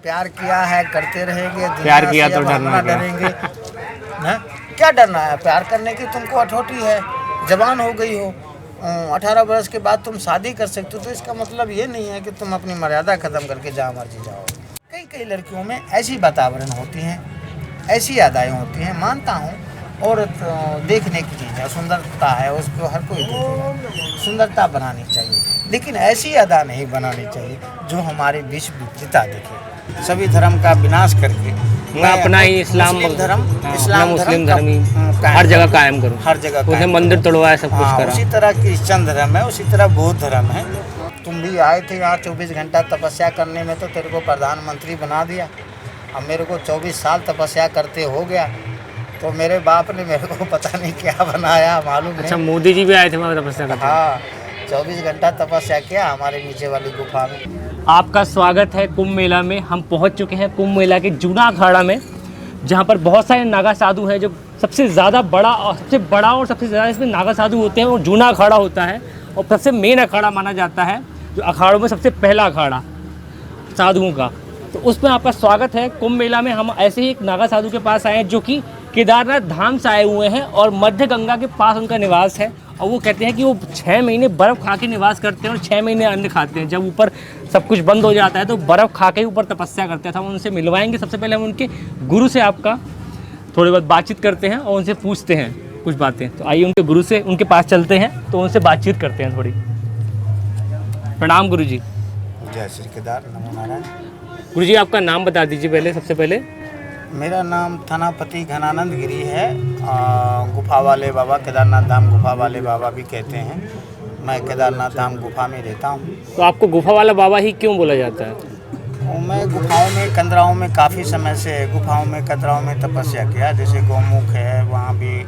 प्यार किया है करते रहेंगे, प्यार किया तो डरना क्या? डरेंगे हैं? क्या डरना है? प्यार करने की तुमको हठौती है, जवान हो गई हो, 18 वर्ष के बाद तुम शादी कर सकते हो, तो इसका मतलब ये नहीं है कि तुम अपनी मर्यादा ख़त्म करके जहाँ मर्जी जाओ। कई कई लड़कियों में ऐसी वातावरण होती हैं, ऐसी अदाएँ होती हैं, मानता हूँ औरत देखने की चीज़ है, सुंदरता है, उसको हर कोई देखेगा, सुंदरता बनानी चाहिए, लेकिन ऐसी अदा नहीं बनानी चाहिए जो हमारे बीच विविधता दिखे। सभी धर्म का विनाश करके मैं अपना ही इस्लाम धर्म मुस्लिम धर्म ही हर जगह कायम करूँ, हर जगह उसने मंदिर तोड़वाया, सब कुछ करा। उसी तरह क्रिश्चियन धर्म है, उसी तरह बौद्ध धर्म है। तुम भी आए थे यहाँ 24 घंटा तपस्या करने में, तो तेरे को प्रधानमंत्री बना दिया। अब मेरे को 24 साल तपस्या करते हो गया, तो मेरे बाप ने मेरे को पता नहीं क्या बनाया, मालूम नहीं। अच्छा, मोदी जी भी आए थे वहाँ तपस्या करते? हाँ, 24 घंटा तपस्या किया हमारे नीचे वाली गुफा में। आपका स्वागत है कुंभ मेला में। हम पहुंच चुके हैं कुंभ मेला के जूना अखाड़ा में, जहां पर बहुत सारे नागा साधु हैं। जो सबसे ज़्यादा बड़ा और सबसे ज़्यादा इसमें नागा साधु होते हैं, और जूना अखाड़ा होता है और सबसे मेन अखाड़ा माना जाता है, जो अखाड़ों में सबसे पहला अखाड़ा साधुओं का। तो उसमें आपका स्वागत है कुंभ मेला में। हम ऐसे ही एक नागा साधु के पास आए हैं, जो कि केदारनाथ धाम से आए हुए हैं और मध्य गंगा के पास उनका निवास है। और वो कहते हैं कि वो 6 महीने बर्फ़ खा के निवास करते हैं और 6 महीने अन्न खाते हैं। जब ऊपर सब कुछ बंद हो जाता है तो बर्फ़ खा के ही ऊपर तपस्या करते हैं। हम उनसे मिलवाएंगे। सबसे पहले हम उनके गुरु से आपका थोड़ी बहुत बातचीत करते हैं और उनसे पूछते हैं कुछ बातें। तो आइए उनके गुरु से उनके पास चलते हैं, तो उनसे बातचीत करते हैं थोड़ी। प्रणाम गुरु जी। जय श्री केदार, नमो नारायण। गुरु जी, आपका नाम बता दीजिए पहले, सबसे पहले। मेरा नाम थानापति घनानंद गिरी है। गुफा वाले बाबा, केदारनाथ धाम गुफा वाले बाबा भी कहते हैं। मैं केदारनाथ धाम गुफा में रहता हूँ। तो आपको गुफा वाला बाबा ही क्यों बोला जाता है? मैं गुफाओं में, कंदराओं में काफ़ी समय से गुफाओं में, कंदराओं में तपस्या किया। जैसे गौमुख है, वहाँ भी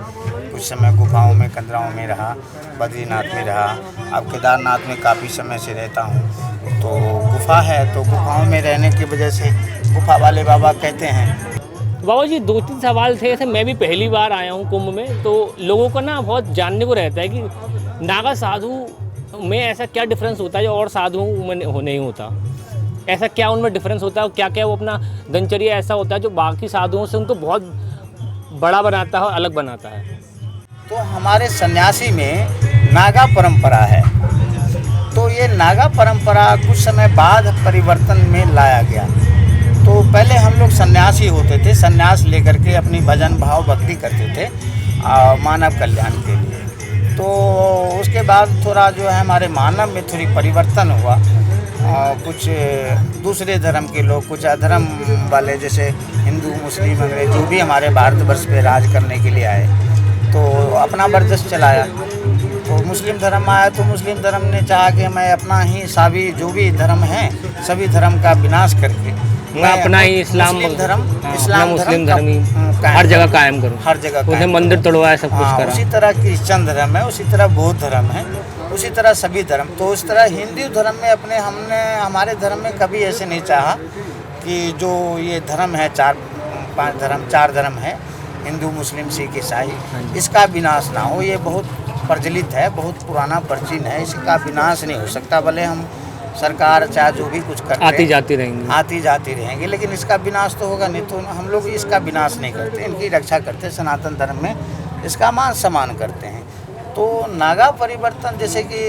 कुछ समय गुफाओं में, कंदराओं में रहा, बद्रीनाथ में रहा। अब केदारनाथ में काफ़ी समय से रहता हूँ। तो गुफा है, तो गुफाओं में रहने की वजह से गुफा वाले बाबा कहते हैं। बाबा जी, 2-3 सवाल थे। ऐसे मैं भी पहली बार आया हूँ कुंभ में, तो लोगों को ना बहुत जानने को रहता है कि नागा साधु में ऐसा क्या डिफरेंस होता है जो और साधुओं में नहीं होता। ऐसा क्या उनमें डिफरेंस होता है, और क्या क्या वो अपना दिनचर्या ऐसा होता है जो बाकी साधुओं से उनको बहुत बड़ा बनाता है और अलग बनाता है? तो हमारे सन्यासी में नागा परंपरा है। तो ये नागा परंपरा कुछ समय बाद परिवर्तन में लाया गया। तो पहले हम लोग सन्यासी होते थे, सन्यास लेकर के अपनी भजन भाव भक्ति करते थे मानव कल्याण के लिए। तो उसके बाद थोड़ा जो है हमारे मानव में थोड़ी परिवर्तन हुआ। कुछ दूसरे धर्म के लोग, कुछ अधर्म वाले, जैसे हिंदू, मुस्लिम, अंग्रेज, जो भी हमारे भारतवर्ष पे राज करने के लिए आए, तो अपना वर्चस्व चलाया। तो मुस्लिम धर्म आया, तो मुस्लिम धर्म ने चाहा कि मैं अपना ही सभी जो भी धर्म हैं, सभी धर्म का विनाश करके मैं अपना ही इस्लाम धर्म मुस्लिम धर्म ही हर जगह कायम करूँ, हर जगह उसने मंदिर तोड़वाया, सब कुछ करा। उसी तरह क्रिश्चियन धर्म है, उसी तरह बौद्ध धर्म है, उसी तरह सभी धर्म। तो उस तरह हिंदू धर्म में हमने हमारे धर्म में कभी ऐसे नहीं चाहा कि जो ये धर्म है, 4 धर्म है, हिंदू, मुस्लिम, सिख, ईसाई, इसका विनाश ना हो। ये बहुत प्रचलित है, बहुत पुराना प्राचीन है, इसका विनाश नहीं हो सकता। भले हम सरकार चाहे जो भी कुछ करते आती जाती रहेंगे, लेकिन इसका विनाश तो होगा नहीं। तो हम लोग इसका विनाश नहीं करते, इनकी रक्षा करते। सनातन धर्म में इसका मान सम्मान करते हैं। तो नागा परिवर्तन, जैसे कि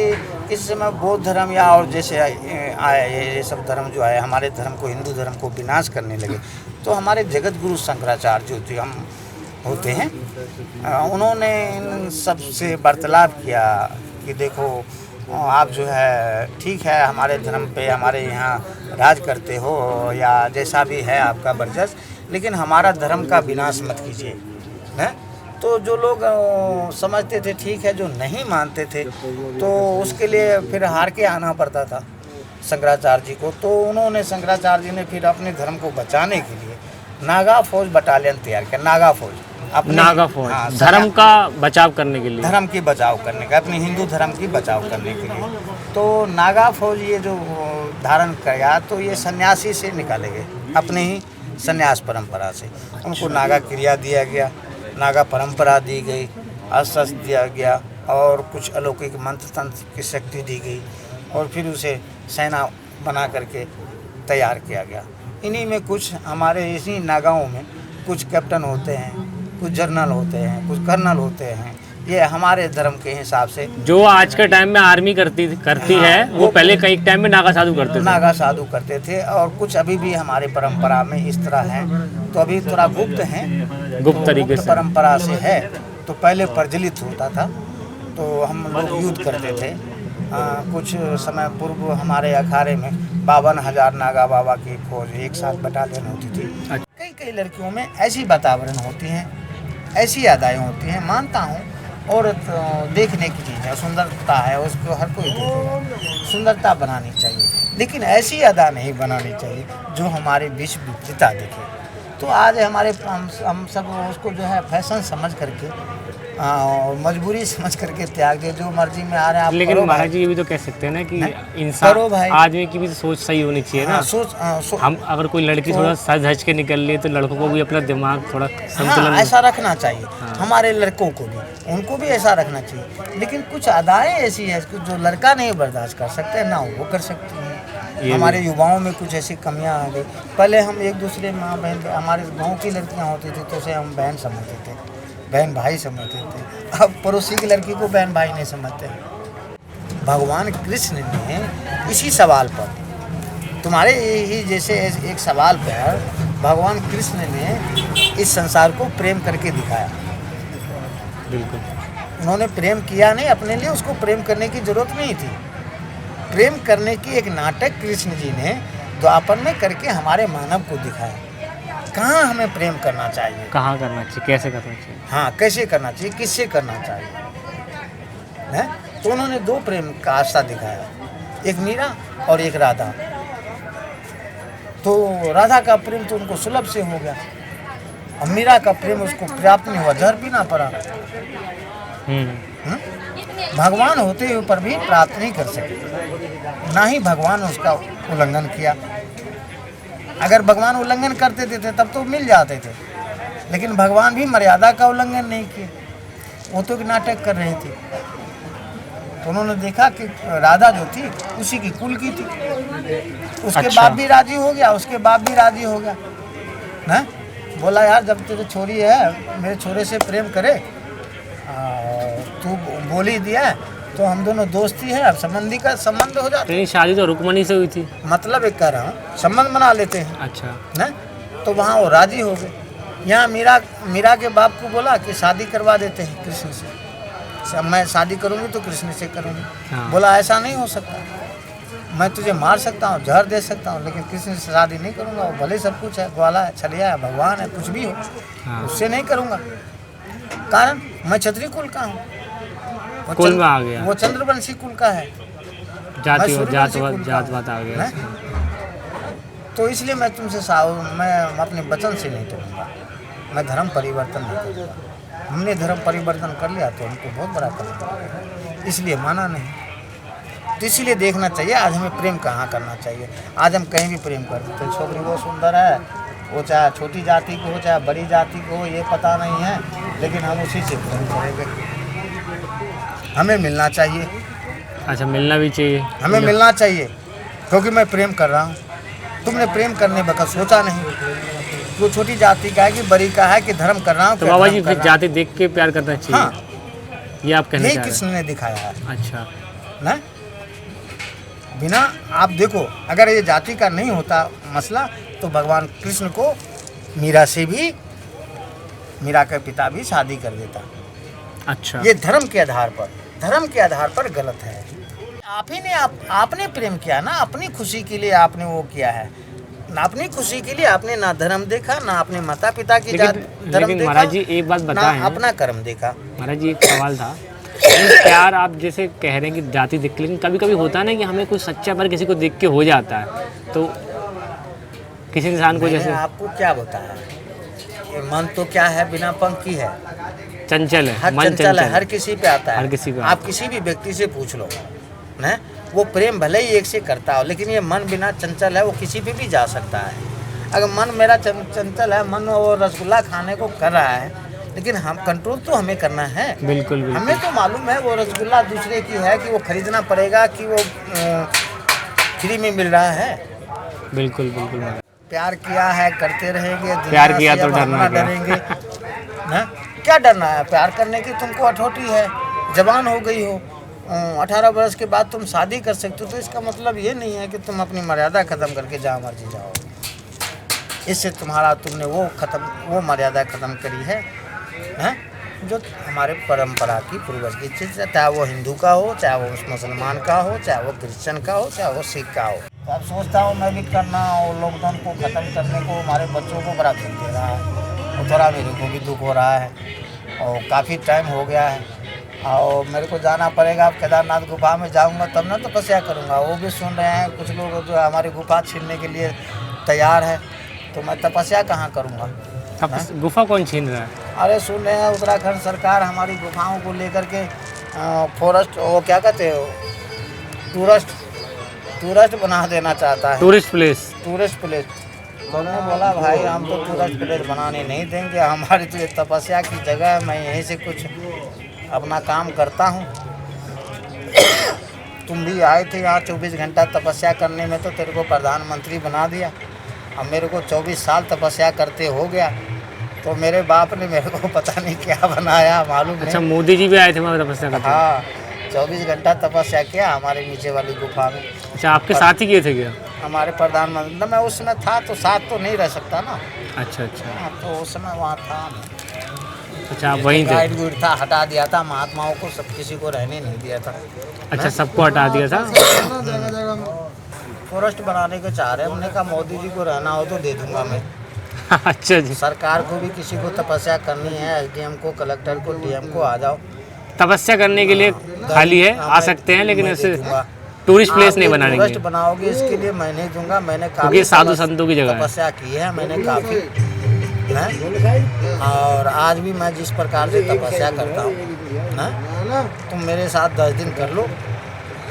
किसी समय बौद्ध धर्म या और जैसे आए, ये सब धर्म जो आए, हमारे धर्म को, हिंदू धर्म को विनाश करने लगे। तो हमारे जगत गुरु शंकराचार्य जो हम होते हैं, उन्होंने इन सब से वार्तालाप किया कि देखो, आप जो है ठीक है, हमारे धर्म पे, हमारे यहाँ राज करते हो या जैसा भी है आपका वर्चस्व, लेकिन हमारा धर्म का विनाश मत कीजिए, है। तो जो लोग समझते थे ठीक है, जो नहीं मानते थे, तो उसके लिए फिर हार के आना पड़ता था शंकराचार्य जी को। तो उन्होंने, शंकराचार्य जी ने फिर अपने धर्म को बचाने के लिए नागा फौज बटालियन तैयार किया। नागा फौज, नागा फौज, धर्म का बचाव करने के लिए, धर्म की बचाव करने का, अपनी हिंदू धर्म की बचाव करने के लिए। तो नागा फौज ये जो धारण किया, तो ये सन्यासी से निकाले गए, अपने ही सन्यास परंपरा से। उनको नागा क्रिया दिया गया, नागा परंपरा दी गई, अस्त्र दिया गया, और कुछ अलौकिक मंत्र तंत्र की शक्ति दी गई, और फिर उसे सेना बना करके तैयार किया गया। इन्हीं में कुछ हमारे इसी नागाओं में कुछ कैप्टन होते हैं, कुछ जनरल होते हैं, कुछ कर्नल होते हैं। ये हमारे धर्म के हिसाब से जो आज के टाइम में आर्मी करती है वो पहले कई टाइम में नागा साधु करते थे। नागा साधु करते थे और कुछ अभी भी हमारे परंपरा में इस तरह है। तो अभी थोड़ा गुप्त हैं, गुप्त तरीके से परंपरा से है। तो पहले प्रचलित होता था तो हम लोग युद्ध करते थे। कुछ समय पूर्व हमारे अखाड़े में 52,000 नागा बाबा की फौज एक साथ बटालियन होती थी। कई कई लड़कियों में ऐसी वातावरण होती हैं, ऐसी अदाएँ होती हैं। मानता हूँ औरत देखने की चीज़ है, सुंदरता है, उसको हर कोई देखेगा, सुंदरता बनानी चाहिए, लेकिन ऐसी अदा नहीं बनानी चाहिए जो हमारे बीच विपरीतता दिखे। तो आज हमारे हम सब उसको जो है फैशन समझ करके और मजबूरी समझ करके त्याग दे, जो मर्जी में आ रहे हैं आप। लेकिन महाराज जी ये भी तो कह सकते हैं ना कि इंसान आदमी की भी सोच सही होनी चाहिए ना। हम अगर कोई लड़की थोड़ा सज धज के निकल ले तो लड़कों को भी अपना दिमाग थोड़ा संतुलन ऐसा रखना चाहिए। हमारे लड़कों को भी, उनको भी ऐसा रखना चाहिए। लेकिन कुछ अदाएँ ऐसी है जो लड़का नहीं बर्दाश्त कर सकते ना वो कर सकती हैं। हमारे युवाओं में कुछ ऐसी कमियां आ गई। पहले हम एक दूसरे माँ बहन, हमारे गांव की लड़कियां होती थी तो उसे हम बहन समझते थे, बहन भाई समझते थे। अब पड़ोसी की लड़की को बहन भाई नहीं समझते। भगवान कृष्ण ने इसी सवाल पर, तुम्हारे ही जैसे एक सवाल पर भगवान कृष्ण ने इस संसार को प्रेम करके दिखाया। बिल्कुल उन्होंने प्रेम किया नहीं अपने लिए, उसको प्रेम करने की जरूरत नहीं थी। प्रेम करने की एक नाटक कृष्ण जी ने द्वापर में करके हमारे मानव को दिखाया। कहाँ हमें प्रेम करना चाहिए, कहाँ करना चाहिए, कैसे करना चाहिए, हाँ कैसे करना चाहिए, किससे करना चाहिए है? तो उन्होंने दो प्रेम का रास्ता दिखाया, एक मीरा और एक राधा। तो राधा का प्रेम तो उनको सुलभ से हो गया, और मीरा का प्रेम उसको प्राप्त नहीं हुआ, जहर पीना पड़ा। भगवान होते हुए पर भी प्राप्त नहीं कर सके, ना ही भगवान उसका उल्लंघन किया। अगर भगवान उल्लंघन करते थे तब तो मिल जाते थे, लेकिन भगवान भी मर्यादा का उल्लंघन नहीं किए, वो तो नाटक कर रहे थे। तो उन्होंने देखा कि राधा जो थी उसी की कुल की थी, उसके बाप भी राजी हो गया, उसके बाप भी राजी हो गया ना। बोला यार जब तेरे छोरी है मेरे छोरे से प्रेम करे, तू बोल ही दिया तो हम दोनों दोस्ती है, अब संबंधी का संबंध हो जाता है। शादी तो रुक्मणी से हुई थी, मतलब एक कह रहा हूँ संबंध बना लेते हैं। अच्छा ना, तो वहाँ वो राजी हो गए। यहाँ मीरा के बाप को बोला कि शादी करवा देते हैं कृष्ण से, मैं शादी करूँगी तो कृष्ण से करूँगी। हाँ। बोला ऐसा नहीं हो सकता, मैं तुझे मार सकता हूँ, जहर दे सकता हूँ, लेकिन कृष्ण से शादी नहीं करूँगा। वो भले सब कुछ है, ग्वाला है, छलिया है, भगवान है, कुछ भी हो, हाँ। उससे नहीं करूँगा। कारण मैं क्षत्रिय कुल का हूँ, कुल में आ गया, वो चंद्रवंशी कुल का है, जात आ गया। तो इसलिए मैं तुमसे मैं अपने वचन से नहीं करूँगा, मैं धर्म परिवर्तन नहीं करूँगा। हमने धर्म परिवर्तन कर लिया तो हमको बहुत बड़ा कर, इसलिए माना नहीं। तो इसीलिए देखना चाहिए आज हमें प्रेम कहाँ करना चाहिए। आज हम कहीं भी प्रेम कर देते, छोकरी वो सुंदर है, वो चाहे छोटी जाति को हो चाहे बड़ी जाति को हो, ये पता नहीं है, लेकिन हम उसी से प्रेम करेंगे। हमें मिलना चाहिए। अच्छा, मिलना भी चाहिए, हमें मिलना चाहिए, क्योंकि मैं प्रेम कर रहा हूँ, तुमने प्रेम करने वक्त सोचा नहीं, जो छोटी जाति का है कि बड़ी का है कि धर्म कर रहा हूँ। तो बाबा जी फिर जाति देख के प्यार करना चाहिए। हाँ, ये आप कहना चाह रहे हैं? कृष्ण ने दिखाया है। अच्छा ना, बिना आप देखो, अगर ये जाति का नहीं होता मसला तो भगवान कृष्ण को मीरा से भी, मीरा के पिता भी शादी कर देता। अच्छा, ये धर्म के आधार पर गलत है। आप ही ने आपने प्रेम किया ना, अपनी खुशी के लिए आपने वो किया है, अपनी खुशी के लिए आपने ना धर्म देखा, ना अपने माता पिता की धर्म देखा। महाराज जी एक बात बताएं, ना अपना कर्म देखा। महाराज जी एक सवाल था, प्यार आप जैसे कह रहे हैं कि जाति देख, लेकिन कभी कभी होता है ना कि हमें कुछ सच्चा प्यार किसी को देख के हो जाता है, तो किसी इंसान को जैसे आपको क्या बताया, ये मन तो क्या है, बिना पंख की है, चंचल है, मन चंचल है, हर किसी पे आता है, हर किसी पे। आप किसी भी व्यक्ति से पूछ लो ना, वो प्रेम भले ही एक से करता हो, लेकिन ये मन बिना चंचल है, वो किसी पे भी जा सकता है। अगर मन मेरा चंचल है, मन वो रसगुल्ला खाने को कर रहा है, लेकिन हम कंट्रोल तो हमें करना है। बिल्कुल, बिल्कुल। हमें तो मालूम है वो रसगुल्ला दूसरे की है कि वो खरीदना पड़ेगा कि वो फ्री में मिल रहा है। बिल्कुल बिल्कुल। प्यार किया है, करते रहेंगे। दुनिया प्यार किया से तो अब डरना हम क्या? डरेंगे ना? क्या डरना है? प्यार करने की तुमको अठोटी है, जवान हो गई हो, 18 वर्ष के बाद तुम शादी कर सकते हो, तो इसका मतलब ये नहीं है कि तुम अपनी मर्यादा ख़त्म करके जहाँ मर्जी जाओ। इससे तुमने वो मर्यादा ख़त्म करी है, हैं? जो हमारे परंपरा की पूर्वज की चीज़ है, चाहे वो हिंदू का हो, चाहे वो मुसलमान का हो, चाहे वो क्रिश्चियन का हो, चाहे वो सिख का हो। तो अब सोचता हूँ मैं भी करना, और लॉकडाउन को ख़त्म करने को हमारे बच्चों को बड़ा दुख दे रहा है, और थोड़ा मेरे को भी दुख हो रहा है, और काफ़ी टाइम हो गया है, और मेरे को जाना पड़ेगा। अब केदारनाथ गुफा में जाऊँगा तब ना तपस्या करूँगा। वो भी सुन रहे हैं कुछ लोग जो हमारी गुफा छीनने के लिए तैयार है, तो मैं तपस्या कहाँ करूँगा? अब गुफा कौन छीन रहा है? अरे सुन रहे हैं, उत्तराखंड सरकार हमारी गुफाओं को लेकर के फॉरेस्ट, वो क्या कहते हो, टूरिस्ट बना देना चाहता है। Tourist place. तो हमने बोला भाई हम तो टूरिस्ट प्लेस बनाने नहीं देंगे, हमारी तो ये तपस्या की जगह है, मैं यहीं से कुछ अपना काम करता हूँ। तुम भी आए थे यहाँ 24 घंटा तपस्या करने में, तो तेरे को प्रधानमंत्री बना दिया। अब मेरे को 24 साल तपस्या करते हो गया, तो मेरे बाप ने मेरे को पता नहीं क्या बनाया, मालूम अच्छा, नहीं। मोदी जी भी आए थे वहाँ तपस्या करते? हाँ, 24 घंटा तपस्या किया हमारे नीचे वाली गुफा में। अच्छा, आपके साथ ही किए थे क्या? हमारे प्रधानमंत्री, मैं उस समय था तो साथ तो नहीं रह सकता ना। अच्छा अच्छा। हाँ, तो उस समय वहाँ था। अच्छा, आप वहीं थे? गाइड गुइड था, हटा दिया था महात्माओं को, सब किसी को रहने नहीं दिया था। अच्छा, सबको हटा दिया था? जगह जगह में फॉरेस्ट बनाने के चाह रहे हैं। हमने कहा मोदी जी को रहना हो तो दे दूंगा मैं। अच्छा जी। सरकार को भी किसी को तपस्या करनी है, एसडीएम को, कलेक्टर को, डीएम को, आ जाओ तपस्या करने के लिए खाली है, आ सकते हैं, लेकिन ऐसे टूरिस्ट प्लेस नहीं बनाने टूरिस्ट की। बनाओगे इसके लिए मैं नहीं दूंगा। मैंने क्योंकि साधु संतों की जगह है। तपस्या की है मैंने काफ़ी, और आज भी मैं जिस प्रकार से तपस्या करता हूँ, तुम मेरे साथ 10 दिन कर लो,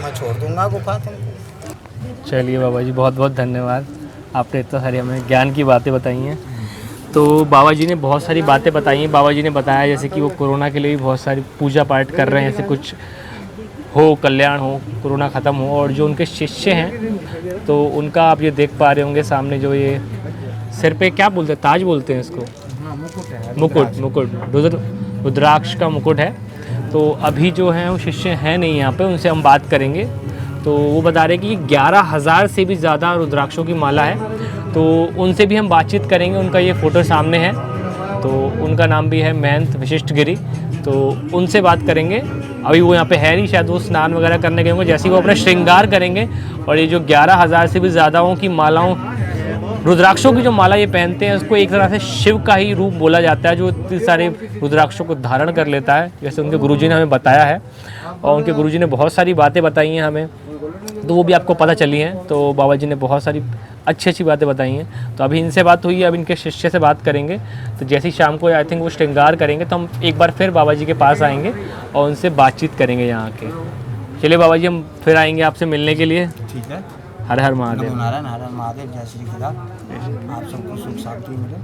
मैं छोड़ दूंगा गुफा तुमको। चलिए बाबा जी, बहुत बहुत धन्यवाद, आपने इतना सारी हमें ज्ञान की बातें बताई हैं। तो बाबा जी ने बहुत सारी बातें बताई हैं। बाबा जी ने बताया जैसे कि वो कोरोना के लिए भी बहुत सारी पूजा पाठ कर रहे हैं, जैसे कुछ हो, कल्याण हो, कोरोना ख़त्म हो। और जो उनके शिष्य हैं, तो उनका आप ये देख पा रहे होंगे सामने, जो ये सिर पे क्या बोलते हैं, ताज बोलते हैं इसको? मुकुट, रुद्राक्ष का मुकुट है। तो अभी जो है वो शिष्य हैं नहीं यहाँ पे, उनसे हम बात करेंगे। तो वो बता रहे हैं कि 11,000 से भी ज़्यादा रुद्राक्षों की माला है, तो उनसे भी हम बातचीत करेंगे। उनका ये फ़ोटो सामने है, तो उनका नाम भी है महंत विशिष्ट गिरी, तो उनसे बात करेंगे। अभी वो यहाँ पे है नहीं, शायद वो स्नान वगैरह करने गए होंगे। जैसे ही वो अपना श्रृंगार करेंगे, और ये जो 11,000 से भी ज़्यादाओं की मालाओं, रुद्राक्षों की जो माला ये पहनते हैं, उसको एक तरह से शिव का ही रूप बोला जाता है, जो इतने सारे रुद्राक्षों को धारण कर लेता है, जैसे उनके गुरुजी ने हमें बताया है। और उनके गुरुजी ने बहुत सारी बातें बताई हैं हमें, तो वो भी आपको पता चली हैं। तो बाबा जी ने बहुत सारी अच्छी अच्छी बातें बताई हैं। तो अभी इनसे बात हुई है, अब इनके शिष्य से बात करेंगे। तो जैसे ही शाम को आई थिंक वो श्रृंगार करेंगे, तो हम एक बार फिर बाबा जी के पास आएंगे और उनसे बातचीत करेंगे यहाँ के। चलिए बाबा जी, हम फिर आएंगे आपसे मिलने के लिए। ठीक है। हर हर महादेव। नारायण हर हर महादेव। जय श्री खिदा। आप सबको सुख शांति मिले।